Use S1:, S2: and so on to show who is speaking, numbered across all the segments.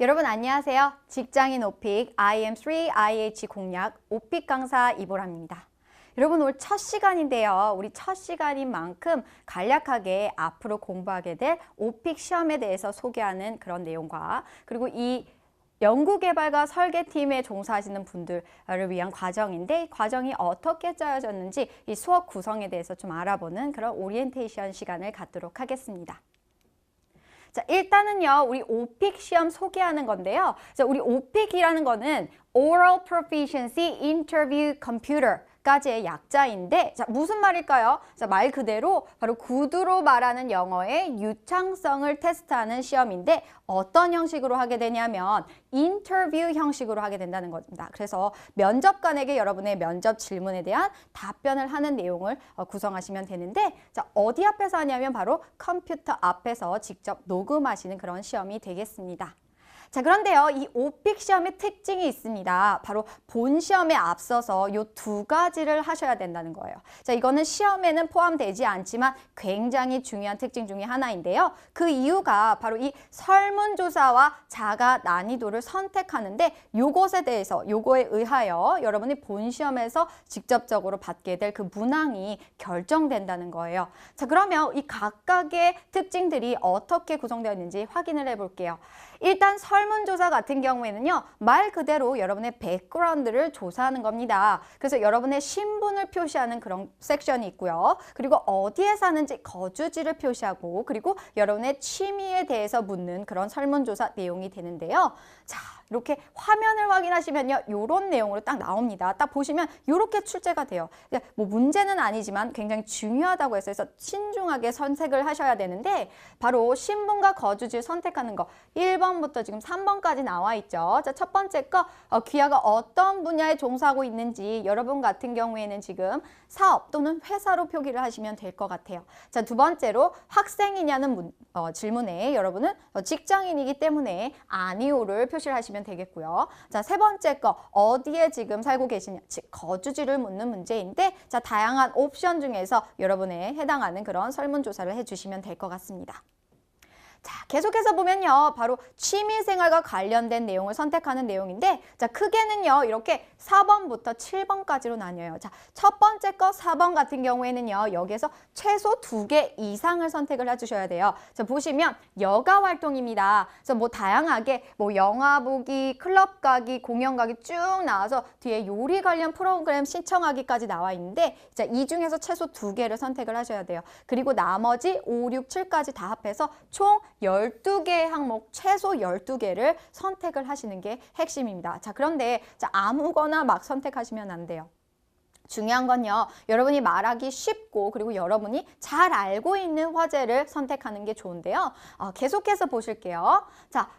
S1: 여러분 안녕하세요. 직장인 오픽 IM3 IH 공략 오픽 강사 이보람입니다. 여러분 오늘 첫 시간인데요. 우리 첫 시간인 만큼 간략하게 앞으로 공부하게 될 오픽 시험에 대해서 소개하는 그런 내용과 그리고 이 연구개발과 설계팀에 종사하시는 분들을 위한 과정인데 과정이 어떻게 짜여졌는지 이 수업 구성에 대해서 좀 알아보는 그런 오리엔테이션 시간을 갖도록 하겠습니다. 자, 일단은요, 우리 오픽 시험 소개하는 건데요. 자, 우리 오픽이라는 거는 Oral Proficiency Interview Computer 까지의 약자인데, 자, 무슨 말일까요? 자, 말 그대로 바로 구두로 말하는 영어의 유창성을 테스트하는 시험인데 어떤 형식으로 하게 되냐면 인터뷰 형식으로 하게 된다는 겁니다. 그래서 면접관에게 여러분의 면접 질문에 대한 답변을 하는 내용을 구성하시면 되는데, 자, 어디 앞에서 하냐면 바로 컴퓨터 앞에서 직접 녹음하시는 그런 시험이 되겠습니다. 자, 그런데요, 이 오픽 시험의 특징이 있습니다. 바로 본 시험에 앞서서 이 두 가지를 하셔야 된다는 거예요. 자, 이거는 시험에는 포함되지 않지만 굉장히 중요한 특징 중에 하나인데요. 그 이유가 바로 이 설문조사와 자가 난이도를 선택하는데 요것에 대해서, 요거에 의하여 여러분이 본 시험에서 직접적으로 받게 될 그 문항이 결정된다는 거예요. 자, 그러면 이 각각의 특징들이 어떻게 구성되어 있는지 확인을 해볼게요. 일단 설문조사 같은 경우에는요, 말 그대로 여러분의 백그라운드를 조사하는 겁니다. 그래서 여러분의 신분을 표시하는 그런 섹션이 있고요. 그리고 어디에 사는지 거주지를 표시하고 그리고 여러분의 취미에 대해서 묻는 그런 설문조사 내용이 되는데요. 자, 이렇게 화면을 확인하시면요, 이런 내용으로 딱 나옵니다. 딱 보시면 이렇게 출제가 돼요. 뭐 문제는 아니지만 굉장히 중요하다고 해서 신중하게 선택을 하셔야 되는데 바로 신분과 거주지를 선택하는 거 1번부터 지금 3번까지 나와 있죠. 자, 첫 번째 거 귀하가 어떤 분야에 종사하고 있는지 여러분 같은 경우에는 지금 사업 또는 회사로 표기를 하시면 될 것 같아요. 자, 두 번째로 학생이냐는 질문에 여러분은 직장인이기 때문에 아니오를 표시를 하시면 되겠고요. 자, 세 번째 거 어디에 지금 살고 계시냐, 즉 거주지를 묻는 문제인데 자, 다양한 옵션 중에서 여러분에 해당하는 그런 설문조사를 해주시면 될 것 같습니다. 자, 계속해서 보면요, 바로 취미생활과 관련된 내용을 선택하는 내용인데 자, 크게는요, 이렇게 4번부터 7번까지로 나뉘어요. 자, 첫 번째 거 4번 같은 경우에는요, 여기에서 최소 2개 이상을 선택을 해주셔야 돼요. 자, 보시면 여가 활동입니다. 그래서 뭐 다양하게 뭐 영화 보기, 클럽 가기, 공연 가기 쭉 나와서 뒤에 요리 관련 프로그램 신청하기까지 나와 있는데 자, 이 중에서 최소 2개를 선택을 하셔야 돼요. 그리고 나머지 5, 6, 7까지 다 합해서 총 12개의 항목, 최소 12개를 선택을 하시는 게 핵심입니다. 자, 그런데 자, 아무거나 막 선택하시면 안 돼요. 중요한 건요, 여러분이 말하기 쉽고 그리고 여러분이 잘 알고 있는 화제를 선택하는 게 좋은데요. 계속해서 보실게요. 자,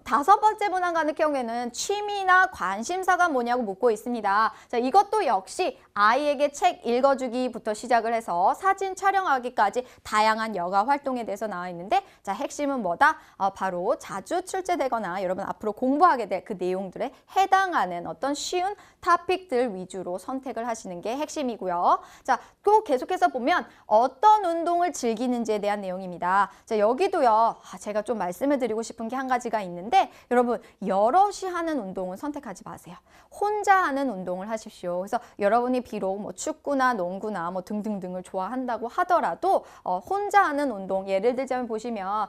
S1: 다섯 번째 문항 같은 경우에는 취미나 관심사가 뭐냐고 묻고 있습니다. 자, 이것도 역시 아이에게 책 읽어주기부터 시작을 해서 사진 촬영하기까지 다양한 여가 활동에 대해서 나와 있는데 자, 핵심은 뭐다? 바로 자주 출제되거나 여러분 앞으로 공부하게 될 그 내용들에 해당하는 어떤 쉬운 토픽들 위주로 선택을 하시는 게 핵심이고요. 자, 또 계속해서 보면 어떤 운동을 즐기는지에 대한 내용입니다. 자, 여기도요, 제가 좀 말씀을 드리고 싶은 게 한 가지가 있는데 여러분 여럿이 하는 운동은 선택하지 마세요. 혼자 하는 운동을 하십시오. 그래서 여러분이 비록 뭐 축구나 농구나 뭐 등등등을 좋아한다고 하더라도 혼자 하는 운동, 예를 들자면 보시면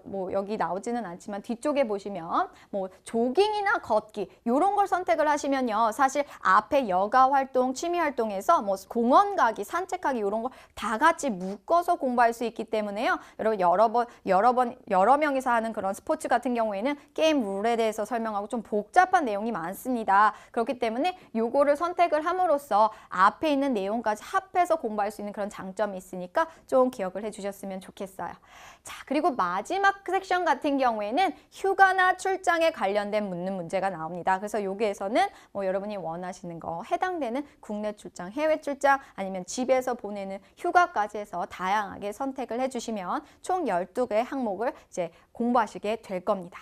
S1: 뭐 여기 나오지는 않지만 뒤쪽에 보시면 뭐 조깅이나 걷기 이런 걸 선택을 하시면요, 사실 앞에 여가 활동, 취미 활동에서 뭐 공원 가기, 산책하기 이런 거 다 같이 묶어서 공부할 수 있기 때문에요. 여러분 여러 명이서 하는 그런 스포츠 같은 경우에는 게임 룰에 대해서 설명하고 좀 복잡한 내용이 많습니다. 그렇기 때문에 요거를 선택을 함으로써 앞에 있는 내용까지 합해서 공부할 수 있는 그런 장점이 있으니까 좀 기억을 해주셨으면 좋겠어요. 자, 그리고 마지막 섹션 같은 경우에는 휴가나 출장에 관련된 묻는 문제가 나옵니다. 그래서 여기에서는 뭐 여러분이 원하시는 거 해당되는 국내 출장, 해외 출장 아니면 집에서 보내는 휴가까지 해서 다양하게 선택을 해주시면 총 12개의 항목을 이제 공부하시게 될 겁니다.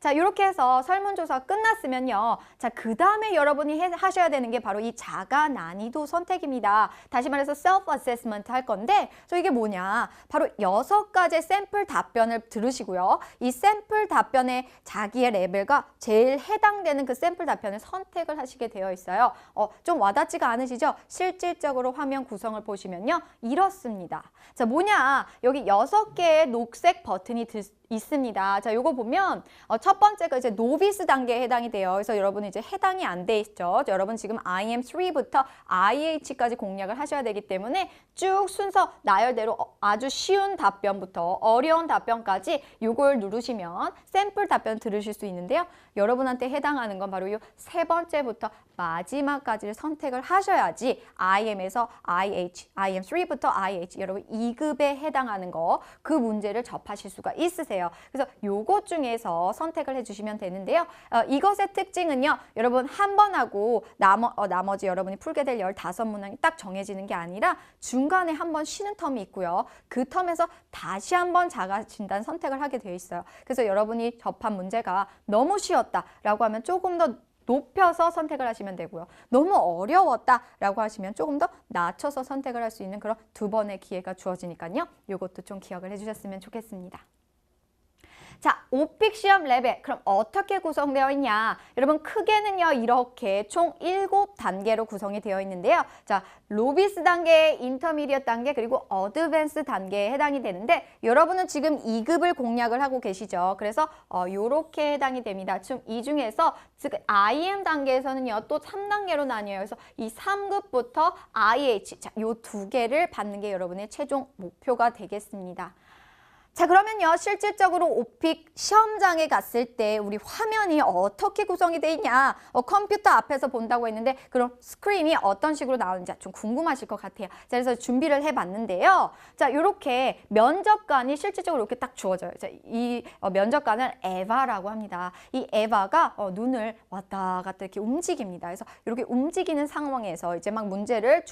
S1: 자, 이렇게 해서 설문조사가 끝났으면요. 자, 그 다음에 여러분이 하셔야 되는 게 바로 이 자가 난이도 선택입니다. 다시 말해서 self assessment 할 건데, 이게 뭐냐? 바로 6가지의 샘플 답변을 들으시고요. 이 샘플 답변에 자기의 레벨과 제일 해당되는 그 샘플 답변을 선택을 하시게 되어 있어요. 좀 와닿지가 않으시죠? 실질적으로 화면 구성을 보시면요. 이렇습니다. 자, 뭐냐? 여기 6개의 녹색 버튼이 있습니다. 자, 요거 보면 첫 번째가 이제 노비스 단계에 해당이 돼요. 그래서 여러분이 이제 해당이 안 돼 있죠. 여러분 지금 IM3부터 IH까지 공략을 하셔야 되기 때문에 쭉 순서 나열대로 아주 쉬운 답변부터 어려운 답변까지 요걸 누르시면 샘플 답변 들으실 수 있는데요. 여러분한테 해당하는 건 바로 요 세 번째부터 마지막까지를 선택을 하셔야지 IM에서 IH, IM3부터 IH 여러분 2급에 해당하는 거 그 문제를 접하실 수가 있으세요. 그래서 요것 중에서 선택을 해주시면 되는데요. 이것의 특징은요. 여러분 한 번 하고 나머지 여러분이 풀게 될 15문항이 딱 정해지는 게 아니라 중간에 한 번 쉬는 텀이 있고요. 그 텀에서 다시 한 번 자가 진단 선택을 하게 되어 있어요. 그래서 여러분이 접한 문제가 너무 쉬웠다라고 하면 조금 더 높여서 선택을 하시면 되고요. 너무 어려웠다라고 하시면 조금 더 낮춰서 선택을 할 수 있는 그런 2번의 기회가 주어지니까요. 이것도 좀 기억을 해주셨으면 좋겠습니다. 자, 오픽 시험 레벨 그럼 어떻게 구성되어 있냐? 여러분 크게는요 이렇게 총 7단계로 구성이 되어 있는데요. 자, 로비스 단계, 인터미디엇 단계 그리고 어드밴스 단계에 해당이 되는데 여러분은 지금 2급을 공략을 하고 계시죠. 그래서 요렇게 해당이 됩니다. 이 중에서 즉 IM 단계에서는요 또 3단계로 나뉘어요. 그래서 이 3급부터 IH 자, 요 2개를 받는 게 여러분의 최종 목표가 되겠습니다. 자, 그러면요 실질적으로 오픽 시험장에 갔을 때 우리 화면이 어떻게 구성이 돼 있냐 컴퓨터 앞에서 본다고 했는데 그럼 스크린이 어떤 식으로 나오는지 좀 궁금하실 것 같아요. 자, 그래서 준비를 해봤는데요. 자, 이렇게 면접관이 실질적으로 이렇게 딱 주어져요. 자, 이 면접관을 에바라고 합니다. 이 에바가 눈을 왔다 갔다 이렇게 움직입니다. 그래서 이렇게 움직이는 상황에서 이제 막 문제를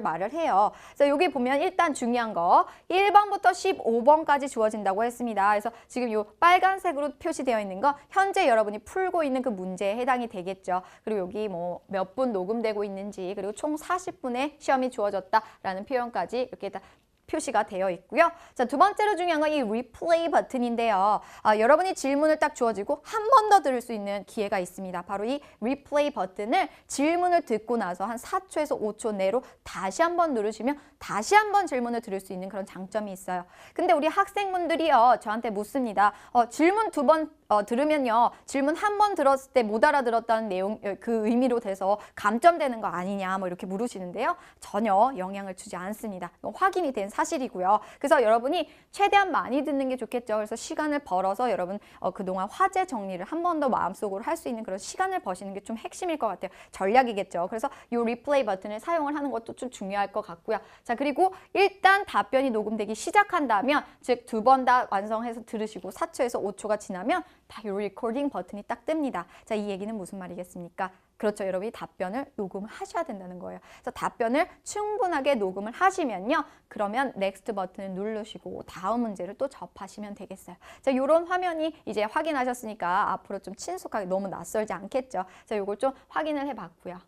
S1: 말을 해요. 자, 여기 보면 일단 중요한 거 1번부터 15번 까지 주어진다고 했습니다. 그래서 지금 이 빨간색으로 표시되어 있는 거 현재 여러분이 풀고 있는 그 문제에 해당이 되겠죠. 그리고 여기 뭐 몇 분 녹음되고 있는지 그리고 총 40분의 시험이 주어졌다라는 표현까지 이렇게 다 표시가 되어 있고요. 자, 두 번째로 중요한 건 이 리플레이 버튼인데요. 여러분이 질문을 딱 주어지고 한 번 더 들을 수 있는 기회가 있습니다. 바로 이 리플레이 버튼을 질문을 듣고 나서 한 4초에서 5초 내로 다시 한 번 누르시면 다시 한 번 질문을 들을 수 있는 그런 장점이 있어요. 근데 우리 학생분들이요 저한테 묻습니다. 질문 2번 들으면요 질문 한 번 들었을 때 못 알아들었다는 내용 그 의미로 돼서 감점되는 거 아니냐 뭐 이렇게 물으시는데요. 전혀 영향을 주지 않습니다. 확인이 된 사실이고요. 그래서 여러분이 최대한 많이 듣는 게 좋겠죠. 그래서 시간을 벌어서 여러분 그동안 화제 정리를 한 번 더 마음속으로 할 수 있는 그런 시간을 버시는 게 좀 핵심일 것 같아요. 전략이겠죠. 그래서 이 리플레이 버튼을 사용을 하는 것도 좀 중요할 것 같고요. 자, 그리고 일단 답변이 녹음되기 시작한다면 즉 2번 다 완성해서 들으시고 4초에서 5초가 지나면 다 이 리코딩 버튼이 딱 뜹니다. 자, 이 얘기는 무슨 말이겠습니까? 그렇죠. 여러분이 답변을 녹음하셔야 된다는 거예요. 그래서 답변을 충분하게 녹음을 하시면요. 그러면 넥스트 버튼을 누르시고 다음 문제를 또 접하시면 되겠어요. 자, 이런 화면이 이제 확인하셨으니까 앞으로 좀 친숙하게 너무 낯설지 않겠죠. 자, 이걸 좀 확인을 해봤고요.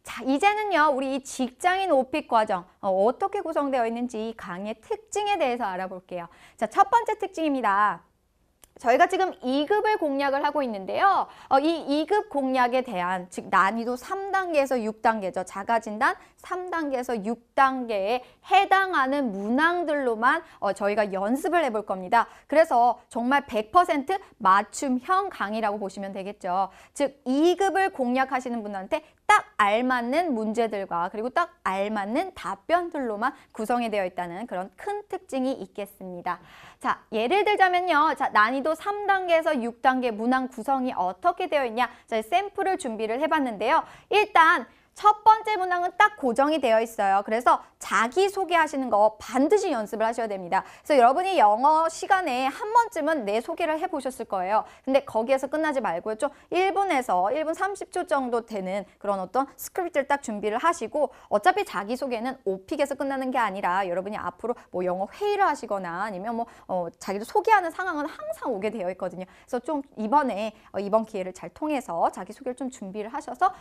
S1: 자, 이제는요, 우리 이 직장인 오픽 과정 어떻게 구성되어 있는지 이 강의의 특징에 대해서 알아볼게요. 자, 첫 번째 특징입니다. 저희가 지금 2급을 공략을 하고 있는데요. 이 2급 공략에 대한 즉 난이도 3단계에서 6단계죠. 자가진단 3단계에서 6단계에 해당하는 문항들로만 저희가 연습을 해볼 겁니다. 그래서 정말 100% 맞춤형 강의라고 보시면 되겠죠. 즉 2급을 공략하시는 분한테 딱 알맞는 문제들과 그리고 딱 알맞는 답변들로만 구성이 되어 있다는 그런 큰 특징이 있겠습니다. 자, 예를 들자면요. 자, 난이도 3단계에서 6단계 문항 구성이 어떻게 되어 있냐. 자, 샘플을 준비를 해봤는데요. 일단 첫 번째 문항은 딱 고정이 되어 있어요. 그래서 자기소개하시는 거 반드시 연습을 하셔야 됩니다. 그래서 여러분이 영어 시간에 한 번쯤은 내 소개를 해보셨을 거예요. 근데 거기에서 끝나지 말고요. 좀 1분에서 1분 30초 정도 되는 그런 어떤 스크립트를 딱 준비를 하시고 어차피 자기소개는 오픽에서 끝나는 게 아니라 여러분이 앞으로 뭐 영어 회의를 하시거나 아니면 뭐 자기를 소개하는 상황은 항상 오게 되어 있거든요. 그래서 좀 이번 기회를 잘 통해서 자기소개를 좀 준비를 하셔서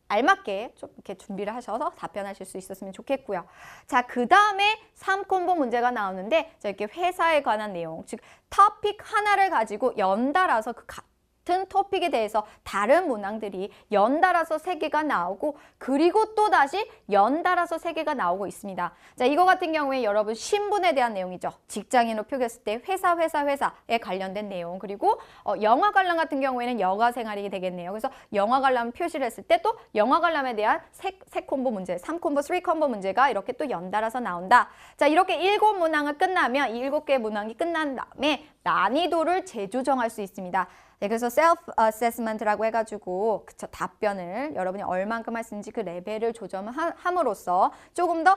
S1: 알맞게 좀 이렇게 준비를 하셔서 답변하실 수 있었으면 좋겠고요. 자, 그 다음에 3콤보 문제가 나오는데 이렇게 회사에 관한 내용, 즉 토픽 하나를 가지고 연달아서 그 같은 토픽에 대해서 다른 문항들이 연달아서 3개가 나오고 그리고 또 다시 연달아서 3개가 나오고 있습니다. 자, 이거 같은 경우에 여러분 신분에 대한 내용이죠. 직장인으로 표기했을 때 회사에 관련된 내용, 그리고 영화 관람 같은 경우에는 여가 생활이 되겠네요. 그래서 영화 관람 표시를 했을 때 또 영화 관람에 대한 세 콤보 문제, 3콤보, 3콤보 문제가 이렇게 또 연달아서 나온다. 자, 이렇게 7문항을 끝나면 이 7개의 문항이 끝난 다음에 난이도를 재조정할 수 있습니다. 네, 그래서 셀프 어세스먼트라고 해가지고 답변을 여러분이 얼만큼 할 수 있는지 그 레벨을 조정함으로써 조금 더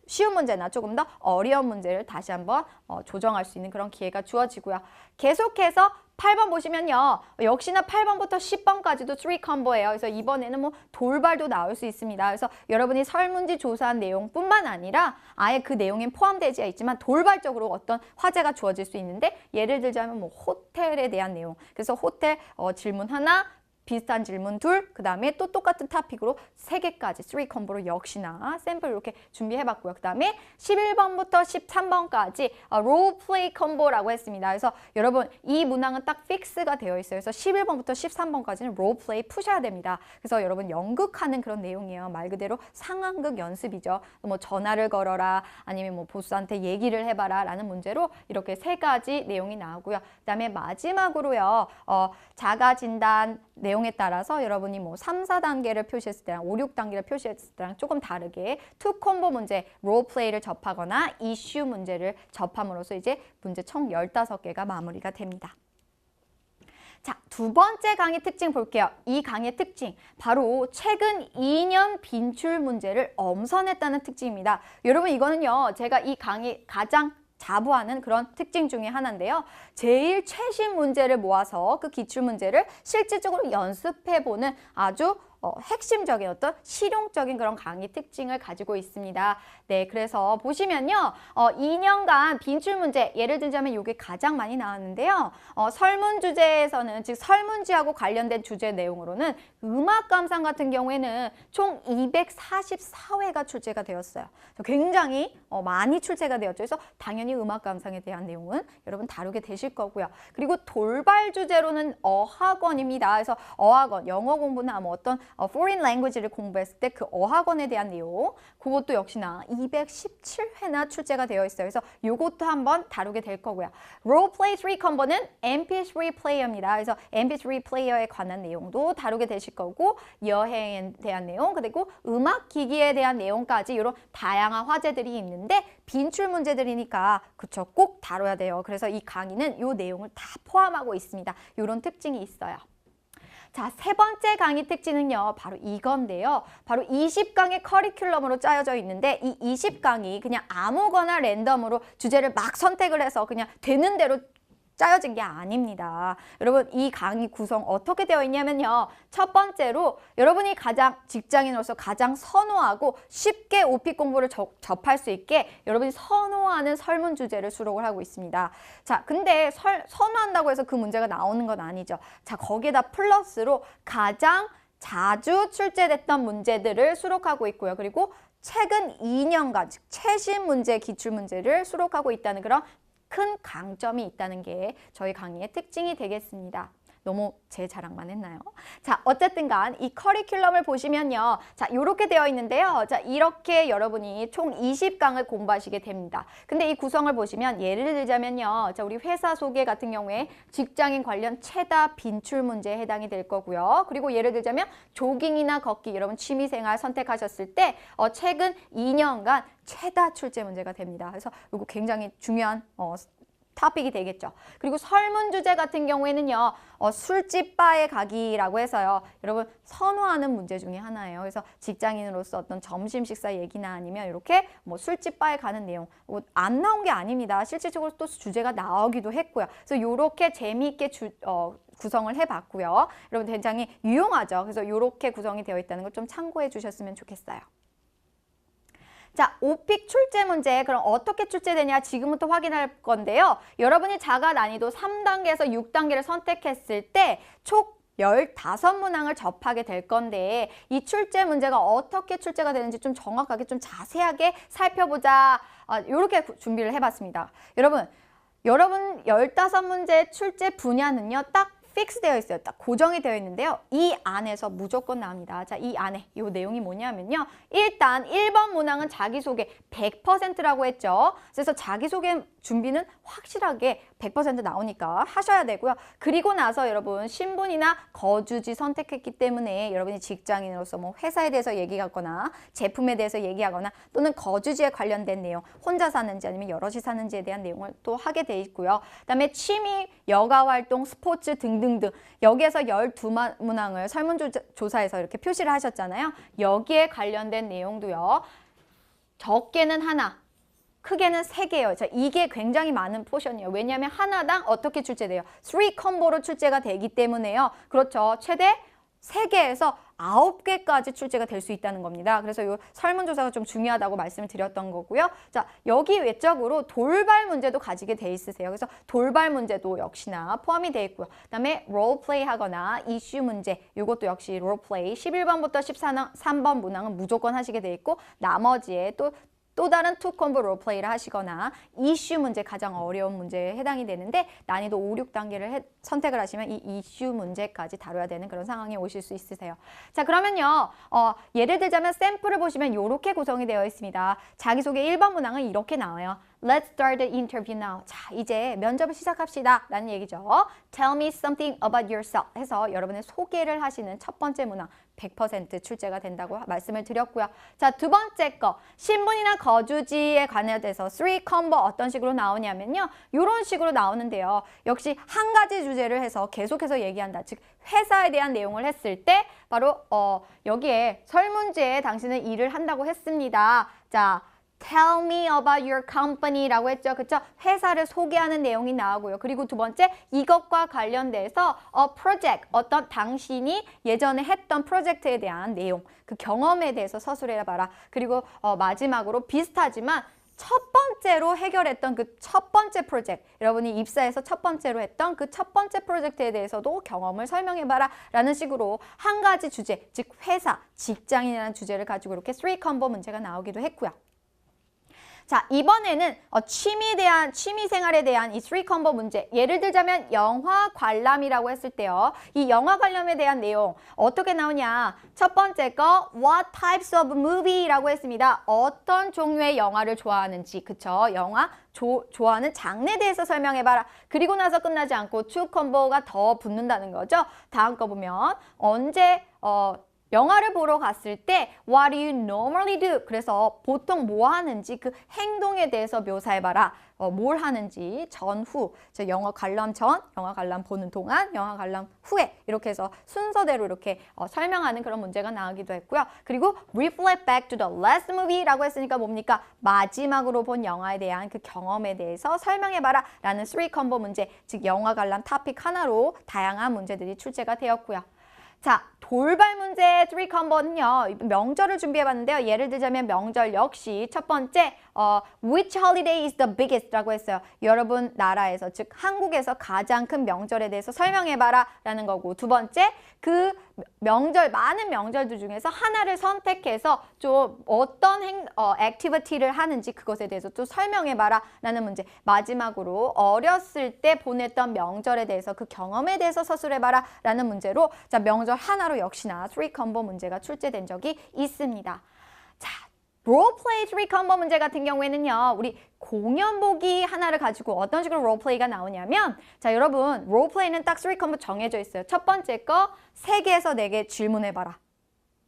S1: 쉬운 문제나 조금 더 어려운 문제를 다시 한번 조정할 수 있는 그런 기회가 주어지고요. 계속해서 8번 보시면요. 역시나 8번부터 10번까지도 3콤보예요. 그래서 이번에는 뭐 돌발도 나올 수 있습니다. 그래서 여러분이 설문지 조사한 내용뿐만 아니라 아예 그 내용에 포함되지 있지만 돌발적으로 어떤 화제가 주어질 수 있는데 예를 들자면 뭐 호텔에 대한 내용. 그래서 호텔 질문 하나, 비슷한 질문 둘, 그 다음에 또 똑같은 토픽으로 3개까지 3콤보로 역시나 샘플 이렇게 준비해봤고요. 그 다음에 11번부터 13번까지 롤플레이 콤보라고 했습니다. 그래서 여러분 이 문항은 딱 픽스가 되어 있어요. 그래서 11번부터 13번까지는 롤플레이 푸셔야 됩니다. 그래서 여러분 연극하는 그런 내용이에요. 말 그대로 상황극 연습이죠. 뭐 전화를 걸어라, 아니면 뭐 보스한테 얘기를 해봐라 라는 문제로 이렇게 3가지 내용이 나오고요. 그 다음에 마지막으로요. 자가진단 내용에 따라서 여러분이 뭐 3, 4단계를 표시했을 때랑 5, 6단계를 표시했을 때랑 조금 다르게 2콤보 문제, 롤플레이를 접하거나 이슈 문제를 접함으로써 이제 문제 총 15개가 마무리가 됩니다. 자, 두 번째 강의 특징 볼게요. 이 강의의 특징, 바로 최근 2년 빈출 문제를 엄선했다는 특징입니다. 여러분 이거는요, 제가 이 강의 가장 자부하는 그런 특징 중에 하나인데요. 제일 최신 문제를 모아서 그 기출 문제를 실질적으로 연습해보는 아주 핵심적인 어떤 실용적인 그런 강의 특징을 가지고 있습니다. 네, 그래서 보시면요. 2년간 빈출 문제, 예를 들자면 이게 가장 많이 나왔는데요. 설문 주제에서는, 즉 설문지하고 관련된 주제 내용으로는 음악 감상 같은 경우에는 총 244회가 출제가 되었어요. 굉장히 많이 출제가 되었죠. 그래서 당연히 음악 감상에 대한 내용은 여러분 다루게 되실 거고요. 그리고 돌발 주제로는 어학원입니다. 그래서 어학원, 영어 공부나 뭐 어떤 foreign language를 공부했을 때 그 어학원에 대한 내용, 그것도 역시나 217회나 출제가 되어 있어요. 그래서 이것도 한번 다루게 될 거고요. Roleplay 3콤보는 MP3 플레이어입니다. 그래서 MP3 플레이어에 관한 내용도 다루게 되실 거고, 여행에 대한 내용, 그리고 음악 기기에 대한 내용까지 이런 다양한 화제들이 있는데 빈출 문제들이니까 그쵸, 꼭 다뤄야 돼요. 그래서 이 강의는 이 내용을 다 포함하고 있습니다. 이런 특징이 있어요. 자, 세 번째 강의 특징은요, 바로 이건데요. 바로 20강의 커리큘럼으로 짜여져 있는데 이 20강이 그냥 아무거나 랜덤으로 주제를 막 선택을 해서 그냥 되는 대로 짜여진 게 아닙니다. 여러분 이 강의 구성 어떻게 되어 있냐면요. 첫 번째로 여러분이 직장인으로서 가장 선호하고 쉽게 오픽 공부를 접할 수 있게 여러분이 선호하는 설문 주제를 수록을 하고 있습니다. 자, 근데 선호한다고 해서 그 문제가 나오는 건 아니죠. 자, 거기에다 플러스로 가장 자주 출제됐던 문제들을 수록하고 있고요. 그리고 최근 2년간, 즉 최신 문제, 기출 문제를 수록하고 있다는 그런 큰 강점이 있다는 게 저희 강의의 특징이 되겠습니다. 너무 제 자랑만 했나요? 자, 어쨌든 간 이 커리큘럼을 보시면요. 자, 이렇게 되어 있는데요. 자, 이렇게 여러분이 총 20강을 공부하시게 됩니다. 근데 이 구성을 보시면 예를 들자면요. 자, 우리 회사 소개 같은 경우에 직장인 관련 최다 빈출 문제에 해당이 될 거고요. 그리고 예를 들자면 조깅이나 걷기, 여러분 취미생활 선택하셨을 때 최근 2년간 최다 출제 문제가 됩니다. 그래서 이거 굉장히 중요한 토픽이 되겠죠. 그리고 설문 주제 같은 경우에는요. 술집 바에 가기라고 해서요. 여러분 선호하는 문제 중에 하나예요. 그래서 직장인으로서 어떤 점심 식사 얘기나 아니면 이렇게 뭐 술집 바에 가는 내용 안 나온 게 아닙니다. 실질적으로 또 주제가 나오기도 했고요. 그래서 이렇게 재미있게 구성을 해봤고요. 여러분 굉장히 유용하죠. 그래서 이렇게 구성이 되어 있다는 걸 좀 참고해 주셨으면 좋겠어요. 자, 오픽 출제 문제 그럼 어떻게 출제되냐 지금부터 확인할 건데요. 여러분이 자가 난이도 3단계에서 6단계를 선택했을 때 총 15문항을 접하게 될 건데 이 출제 문제가 어떻게 출제가 되는지 좀 정확하게 좀 자세하게 살펴보자. 이렇게 준비를 해봤습니다. 여러분 15문제 출제 분야는요. 딱 픽스 되어 있어요. 딱 고정이 되어 있는데요. 이 안에서 무조건 나옵니다. 자, 이 안에 이 내용이 뭐냐면요. 일단 1번 문항은 자기소개 100%라고 했죠. 그래서 자기소개 준비는 확실하게 100% 나오니까 하셔야 되고요. 그리고 나서 여러분 신분이나 거주지 선택했기 때문에 여러분이 직장인으로서 뭐 회사에 대해서 얘기하거나 제품에 대해서 얘기하거나 또는 거주지에 관련된 내용, 혼자 사는지 아니면 여럿이 사는지에 대한 내용을 또 하게 돼 있고요. 그다음에 취미, 여가활동, 스포츠 등등등 여기에서 12문항을 설문조사에서 이렇게 표시를 하셨잖아요. 여기에 관련된 내용도요. 적게는 하나, 크게는 3개예요. 자, 이게 굉장히 많은 포션이에요. 왜냐하면 하나당 어떻게 출제돼요? 3 콤보로 출제가 되기 때문에요. 그렇죠. 최대 3개에서 9개까지 출제가 될 수 있다는 겁니다. 그래서 이 설문조사가 좀 중요하다고 말씀을 드렸던 거고요. 자, 여기 외적으로 돌발 문제도 가지게 돼 있으세요. 그래서 돌발 문제도 역시나 포함이 돼 있고요. 그다음에 롤플레이 하거나 이슈 문제, 이것도 역시 롤플레이 11번부터 13번 문항은 무조건 하시게 돼 있고 나머지에 또 다른 투 콤보 롤플레이를 하시거나 이슈 문제 가장 어려운 문제에 해당이 되는데 난이도 5, 6단계를 선택을 하시면 이 이슈 문제까지 다뤄야 되는 그런 상황이 오실 수 있으세요. 자, 그러면요. 예를 들자면 샘플을 보시면 이렇게 구성이 되어 있습니다. 자기소개 1번 문항은 이렇게 나와요. Let's start the interview now. 자, 이제 면접을 시작합시다. 라는 얘기죠. Tell me something about yourself 해서 여러분의 소개를 하시는 첫 번째 문항 100% 출제가 된다고 말씀을 드렸고요. 자, 두 번째 거 신분이나 거주지에 관해서 3 콤보 어떤 식으로 나오냐면요. 이런 식으로 나오는데요. 역시 한 가지 주제를 해서 계속해서 얘기한다. 즉 회사에 대한 내용을 했을 때 바로 여기에 설문지에 당신은 일을 한다고 했습니다. 자, Tell me about your company라고 했죠. 그쵸? 회사를 소개하는 내용이 나오고요. 그리고 두 번째, 이것과 관련돼서 project, 어떤 당신이 예전에 했던 프로젝트에 대한 내용, 그 경험에 대해서 서술해봐라. 그리고 마지막으로 비슷하지만 첫 번째로 해결했던 그 첫 번째 프로젝트, 여러분이 입사해서 첫 번째로 했던 그 첫 번째 프로젝트에 대해서도 경험을 설명해봐라 라는 식으로 한 가지 주제, 즉 회사, 직장이라는 주제를 가지고 이렇게 3 콤보 문제가 나오기도 했고요. 자, 이번에는 취미 생활에 대한 이 3 콤보 문제. 예를 들자면 영화 관람이라고 했을 때요. 이 영화 관람에 대한 내용 어떻게 나오냐? 첫 번째 거 What types of movie라고 했습니다. 어떤 종류의 영화를 좋아하는지. 그쵸? 영화 좋아하는 장르에 대해서 설명해봐라. 그리고 나서 끝나지 않고 2 콤보가 더 붙는다는 거죠. 다음 거 보면 언제 영화를 보러 갔을 때 What do you normally do? 그래서 보통 뭐 하는지 그 행동에 대해서 묘사해봐라. 뭘 하는지 전후, 영화 관람 전, 영화 관람 보는 동안, 영화 관람 후에 이렇게 해서 순서대로 이렇게 설명하는 그런 문제가 나오기도 했고요. 그리고 Reflect back to the last movie라고 했으니까 뭡니까? 마지막으로 본 영화에 대한 그 경험에 대해서 설명해봐라 라는 3 콤보 문제, 즉 영화 관람 토픽 하나로 다양한 문제들이 출제가 되었고요. 자, 돌발 문제 3 콤보는요. 명절을 준비해봤는데요. 예를 들자면 명절 역시 첫 번째 Which holiday is the biggest? 라고 했어요. 여러분 나라에서, 즉 한국에서 가장 큰 명절에 대해서 설명해봐라 라는 거고, 두 번째 그 명절, 많은 명절들 중에서 하나를 선택해서 좀 어떤 액티비티를 하는지 그것에 대해서 또 설명해봐라 라는 문제. 마지막으로 어렸을 때 보냈던 명절에 대해서 그 경험에 대해서 서술해봐라 라는 문제로 자, 명절 하나로 역시나 3 콤보 문제가 출제된 적이 있습니다. 자, 롤플레이 3 콤보 문제 같은 경우에는요. 우리 공연 보기 하나를 가지고 어떤 식으로 롤플레이가 나오냐면, 자, 여러분 롤플레이는 딱 3 콤보 정해져 있어요. 첫 번째 거 3개에서 4개 질문해봐라.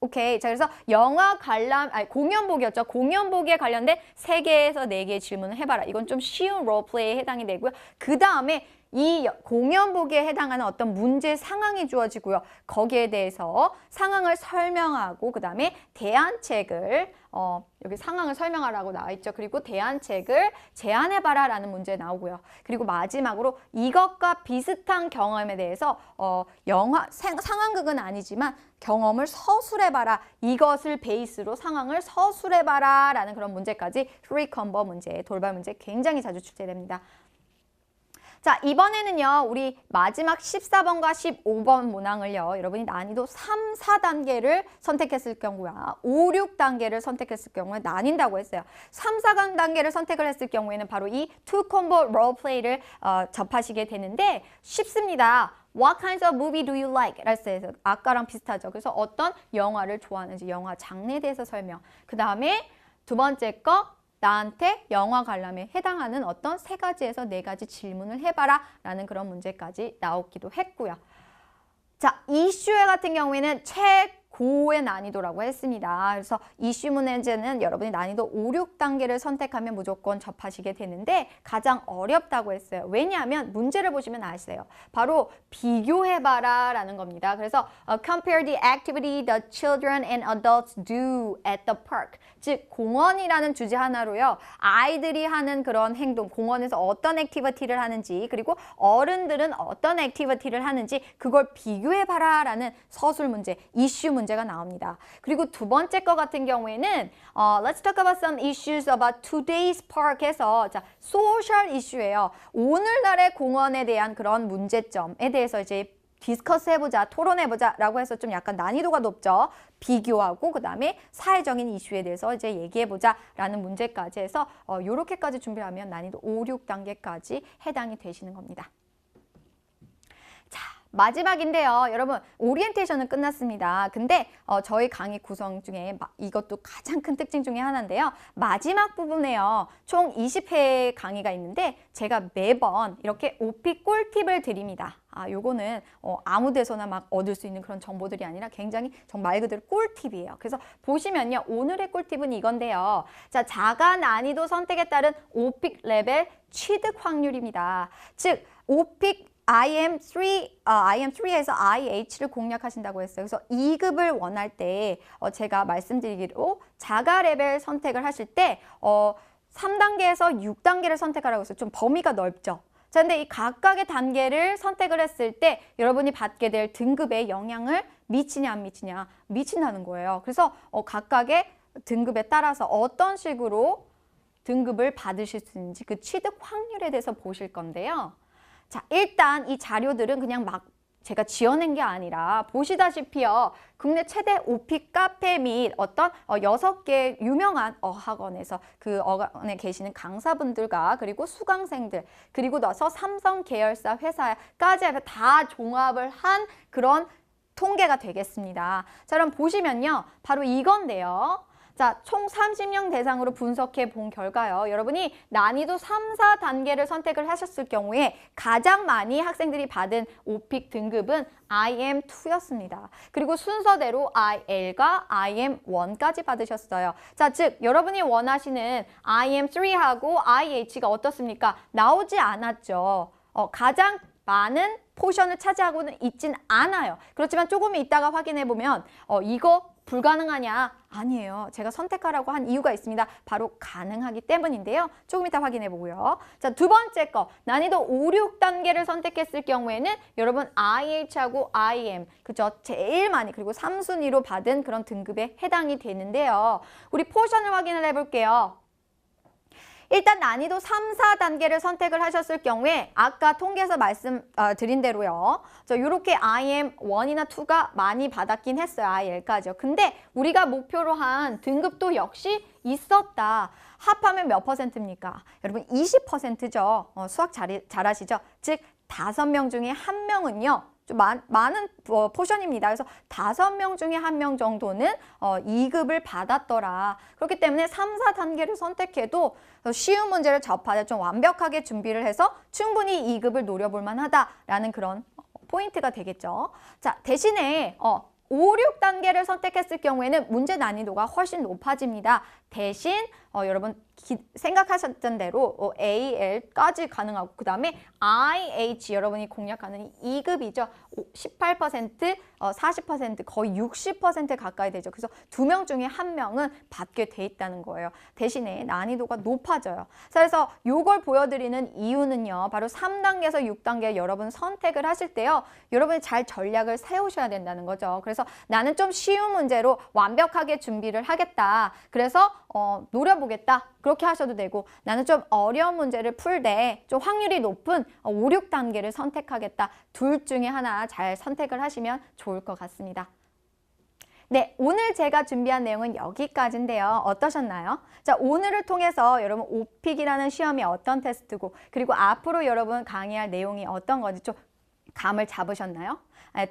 S1: 오케이. 자, 그래서 영화 관람, 아니, 공연보기였죠. 공연보기에 관련된 3개에서 4개의 질문을 해봐라. 이건 좀 쉬운 롤플레이에 해당이 되고요. 그 다음에 이 공연보기에 해당하는 어떤 문제 상황이 주어지고요. 거기에 대해서 상황을 설명하고 그 다음에 대안책을 여기 상황을 설명하라고 나와 있죠. 그리고 대안책을 제안해봐라 라는 문제 나오고요. 그리고 마지막으로 이것과 비슷한 경험에 대해서 상황극은 아니지만 경험을 서술해봐라. 이것을 베이스로 상황을 서술해봐라 라는 그런 문제까지 프리컴버 문제, 돌발 문제 굉장히 자주 출제됩니다. 자, 이번에는요, 우리 마지막 14번과 15번 문항을요, 여러분이 난이도 3, 4단계를 선택했을 경우야, 5, 6단계를 선택했을 경우에 나뉜다고 했어요. 3, 4단계를 선택을 했을 경우에는 바로 이 투 콤보 롤플레이를 접하시게 되는데 쉽습니다. What kinds of movie do you like? 라서 해서 아까랑 비슷하죠. 그래서 어떤 영화를 좋아하는지 영화 장르에 대해서 설명. 그 다음에 두 번째 거 나한테 영화 관람에 해당하는 어떤 3가지에서 4가지 질문을 해봐라 라는 그런 문제까지 나오기도 했고요. 자, 이슈에 같은 경우에는 최고의 난이도라고 했습니다. 그래서 이슈 문제는 여러분이 난이도 5, 6단계를 선택하면 무조건 접하시게 되는데 가장 어렵다고 했어요. 왜냐하면 문제를 보시면 아세요. 바로 비교해봐라 라는 겁니다. 그래서 compare the activity the children and adults do at the park. 즉 공원이라는 주제 하나로요. 아이들이 하는 그런 행동, 공원에서 어떤 액티비티를 하는지 그리고 어른들은 어떤 액티비티를 하는지 그걸 비교해봐라 라는 서술 문제, 이슈 문제가 나옵니다. 그리고 두 번째 거 같은 경우에는 Let's talk about some issues about today's park에서 자, 소셜 이슈예요. 오늘날의 공원에 대한 그런 문제점에 대해서 이제 디스커스 해보자, 토론해보자 라고 해서 좀 약간 난이도가 높죠. 비교하고 그 다음에 사회적인 이슈에 대해서 이제 얘기해보자 라는 문제까지 해서 요렇게까지 준비하면 난이도 5, 6단계까지 해당이 되시는 겁니다. 자, 마지막인데요. 여러분 오리엔테이션은 끝났습니다. 근데 저희 강의 구성 중에 이것도 가장 큰 특징 중에 하나인데요. 마지막 부분에요. 총 20회 강의가 있는데 제가 매번 이렇게 OP 꿀팁을 드립니다. 요거는 아무 데서나 막 얻을 수 있는 그런 정보들이 아니라 굉장히 말 그대로 꿀팁이에요. 그래서 보시면요. 오늘의 꿀팁은 이건데요. 자, 자가 난이도 선택에 따른 OP 레벨 취득 확률입니다. 즉, OP IM3에서 IH를 공략하신다고 했어요. 그래서 2급을 원할 때 제가 말씀드리기로 자가 레벨 선택을 하실 때 3단계에서 6단계를 선택하라고 했어요. 좀 범위가 넓죠. 자, 근데 이 각각의 단계를 선택을 했을 때 여러분이 받게 될 등급에 영향을 미치냐 안 미치냐? 미친다는 거예요. 그래서 각각의 등급에 따라서 어떤 식으로 등급을 받으실 수 있는지 그 취득 확률에 대해서 보실 건데요. 자, 일단 이 자료들은 그냥 막 제가 지어낸 게 아니라 보시다시피요. 국내 최대 OP 카페 및 어떤 6개 유명한 어학원에서 그 어학원에 계시는 강사분들과 그리고 수강생들 그리고 나서 삼성 계열사 회사까지 다 종합을 한 그런 통계가 되겠습니다. 자, 그럼 보시면요. 바로 이건데요. 자, 총 30명 대상으로 분석해 본 결과요. 여러분이 난이도 3, 4단계를 선택을 하셨을 경우에 가장 많이 학생들이 받은 OP 등급은 IM2였습니다. 그리고 순서대로 IL과 IM1까지 받으셨어요. 자, 즉 여러분이 원하시는 IM3하고 IH가 어떻습니까? 나오지 않았죠. 가장 많은 포션을 차지하고는 있진 않아요. 그렇지만 조금 있다가 확인해 보면 이거 불가능하냐? 아니에요. 제가 선택하라고 한 이유가 있습니다. 바로 가능하기 때문인데요. 조금 이따 확인해 보고요. 자, 두 번째 거. 난이도 5, 6단계를 선택했을 경우에는 여러분 IH하고 IM, 그죠? 제일 많이 그리고 3순위로 받은 그런 등급에 해당이 되는데요. 우리 포션을 확인을 해 볼게요. 일단 난이도 3, 4단계를 선택을 하셨을 경우에 아까 통계에서 말씀드린 대로요. 이렇게 IM1이나 2가 많이 받았긴 했어요. IL까지요. 근데 우리가 목표로 한 등급도 역시 있었다. 합하면 몇 %입니까? 여러분 20%죠. 수학 잘하시죠? 즉 5명 중에 1명은요. 좀 많은 포션입니다. 그래서 5명 중에 1명 정도는 2급을 받았더라. 그렇기 때문에 3, 4단계를 선택해도 쉬운 문제를 접하자 좀 완벽하게 준비를 해서 충분히 2급을 노려볼 만하다라는 그런 포인트가 되겠죠. 자, 대신에 5, 6단계를 선택했을 경우에는 문제 난이도가 훨씬 높아집니다. 대신 여러분 생각하셨던 대로 AL까지 가능하고 그 다음에 IH 여러분이 공략하는 2급이죠. 18%, 40% 거의 60% 가까이 되죠. 그래서 2명 중에 1명은 받게 돼 있다는 거예요. 대신에 난이도가 높아져요. 그래서 이걸 보여드리는 이유는요. 바로 3단계에서 6단계 여러분 선택을 하실 때요. 여러분이 잘 전략을 세우셔야 된다는 거죠. 그래서 나는 좀 쉬운 문제로 완벽하게 준비를 하겠다. 그래서 노려보겠다. 그렇게 하셔도 되고 나는 좀 어려운 문제를 풀 때 좀 확률이 높은 5, 6단계를 선택하겠다. 둘 중에 하나 잘 선택을 하시면 좋을 것 같습니다. 네, 오늘 제가 준비한 내용은 여기까지인데요. 어떠셨나요? 자, 오늘을 통해서 여러분 오픽이라는 시험이 어떤 테스트고 그리고 앞으로 여러분 강의할 내용이 어떤 건지 좀 감을 잡으셨나요?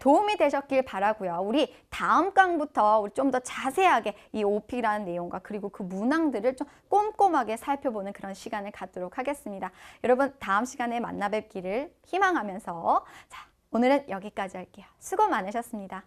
S1: 도움이 되셨길 바라고요. 우리 다음 강부터 우리 좀 더 자세하게 이 오픽이라는 내용과 그리고 그 문항들을 좀 꼼꼼하게 살펴보는 그런 시간을 갖도록 하겠습니다. 여러분 다음 시간에 만나 뵙기를 희망하면서 자, 오늘은 여기까지 할게요. 수고 많으셨습니다.